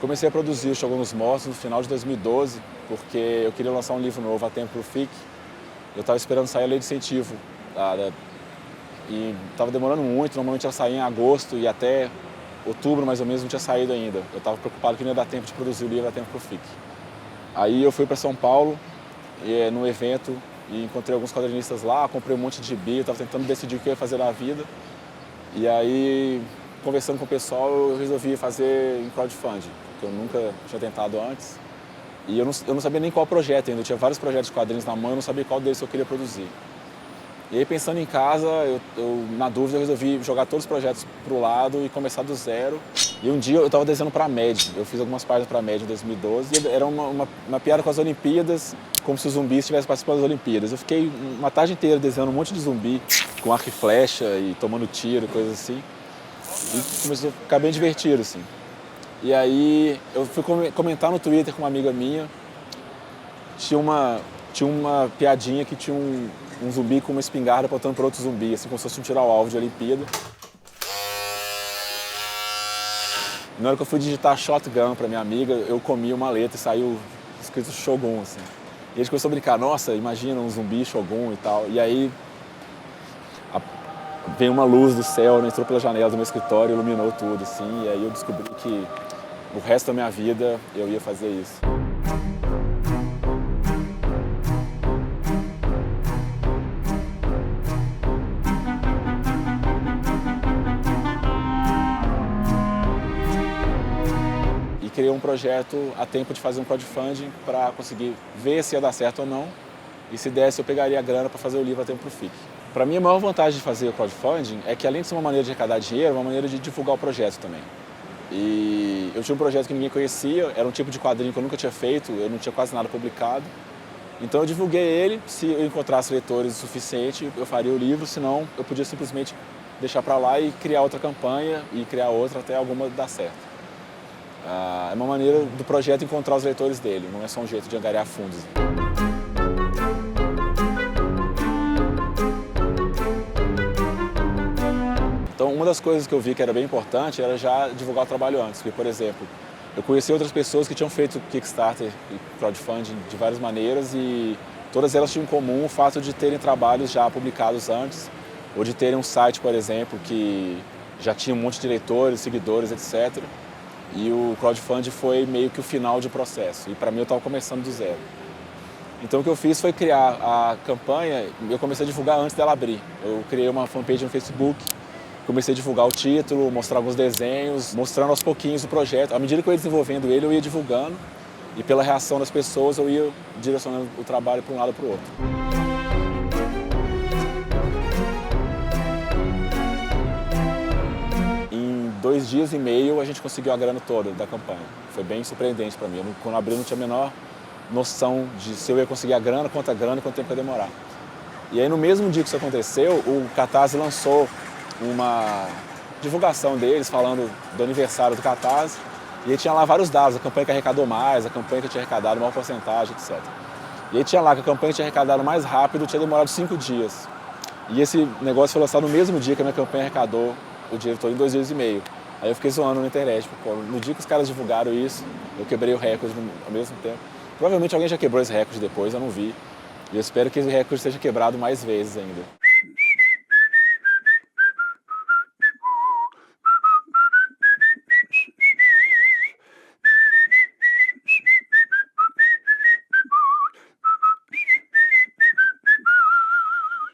Comecei a produzir o Shogun dos Mortos no final de 2012, porque eu queria lançar um livro novo a tempo para o FIC. Eu estava esperando sair a lei de incentivo. E estava demorando muito, normalmente ela saía em agosto e até outubro mais ou menos não tinha saído ainda. Eu estava preocupado que não ia dar tempo de produzir o livro a tempo para o FIC. Aí eu fui para São Paulo, num evento, e encontrei alguns quadrinistas lá, comprei um monte de gibi, eu estava tentando decidir o que eu ia fazer na vida. E aí, conversando com o pessoal, eu resolvi fazer em crowdfunding, que eu nunca tinha tentado antes. E eu não sabia nem qual projeto ainda, eu tinha vários projetos de quadrinhos na mão, eu não sabia qual deles eu queria produzir. E aí, pensando em casa, na dúvida, eu resolvi jogar todos os projetos para o lado e começar do zero. E um dia eu estava desenhando para a MED, eu fiz algumas páginas para a MED em 2012. E era uma piada com as Olimpíadas, como se os zumbis estivessem participando das Olimpíadas. Eu fiquei uma tarde inteira desenhando um monte de zumbi, com arco e flecha e tomando tiro, coisas assim. E começou a ficar bem divertido, assim. E aí eu fui comentar no Twitter com uma amiga minha, tinha uma piadinha que tinha um zumbi com uma espingarda apontando para outro zumbi, assim como se fosse um tiro ao alvo de Olimpíada. Na hora que eu fui digitar Shotgun para minha amiga, eu comi uma letra e saiu escrito Shogun, assim. E a gente começou a brincar, nossa, imagina um zumbi Shogun e tal. E aí veio uma luz do céu, entrou pela janela do meu escritório, iluminou tudo, assim. E aí eu descobri que o resto da minha vida eu ia fazer isso. Criei um projeto a tempo de fazer um crowdfunding para conseguir ver se ia dar certo ou não. E se desse, eu pegaria a grana para fazer o livro a tempo para o FIC. Para mim, a maior vantagem de fazer o crowdfunding é que, além de ser uma maneira de arrecadar dinheiro, é uma maneira de divulgar o projeto também. E eu tinha um projeto que ninguém conhecia, era um tipo de quadrinho que eu nunca tinha feito, eu não tinha quase nada publicado. Então eu divulguei ele, se eu encontrasse leitores o suficiente, eu faria o livro, senão eu podia simplesmente deixar para lá e criar outra campanha e criar outra até alguma dar certo. É uma maneira do projeto encontrar os leitores dele, não é só um jeito de angariar fundos. Então, uma das coisas que eu vi que era bem importante era já divulgar o trabalho antes. Porque, por exemplo, eu conheci outras pessoas que tinham feito Kickstarter e crowdfunding de várias maneiras e todas elas tinham em comum o fato de terem trabalhos já publicados antes ou de terem um site, por exemplo, que já tinha um monte de leitores, seguidores, etc. E o crowdfunding foi meio que o final de processo. E para mim eu estava começando do zero. Então o que eu fiz foi criar a campanha, eu comecei a divulgar antes dela abrir. Eu criei uma fanpage no Facebook, comecei a divulgar o título, mostrar alguns desenhos, mostrando aos pouquinhos o projeto. À medida que eu ia desenvolvendo ele, eu ia divulgando. E pela reação das pessoas, eu ia direcionando o trabalho para um lado ou para o outro. Em 2 dias e meio a gente conseguiu a grana toda da campanha. Foi bem surpreendente para mim. Quando abri, eu não tinha a menor noção de se eu ia conseguir a grana, quanto tempo ia demorar. E aí no mesmo dia que isso aconteceu, o Catarse lançou uma divulgação deles falando do aniversário do Catarse. E aí tinha lá vários dados, a campanha que arrecadou mais, a campanha que tinha arrecadado maior porcentagem, etc. E aí tinha lá que a campanha que tinha arrecadado mais rápido tinha demorado 5 dias. E esse negócio foi lançado no mesmo dia que a minha campanha arrecadou o dinheiro todo em 2 dias e meio. Aí eu fiquei zoando na internet, porque no dia que os caras divulgaram isso, eu quebrei o recorde ao mesmo tempo. Provavelmente alguém já quebrou esse recorde depois, eu não vi. E eu espero que esse recorde seja quebrado mais vezes ainda.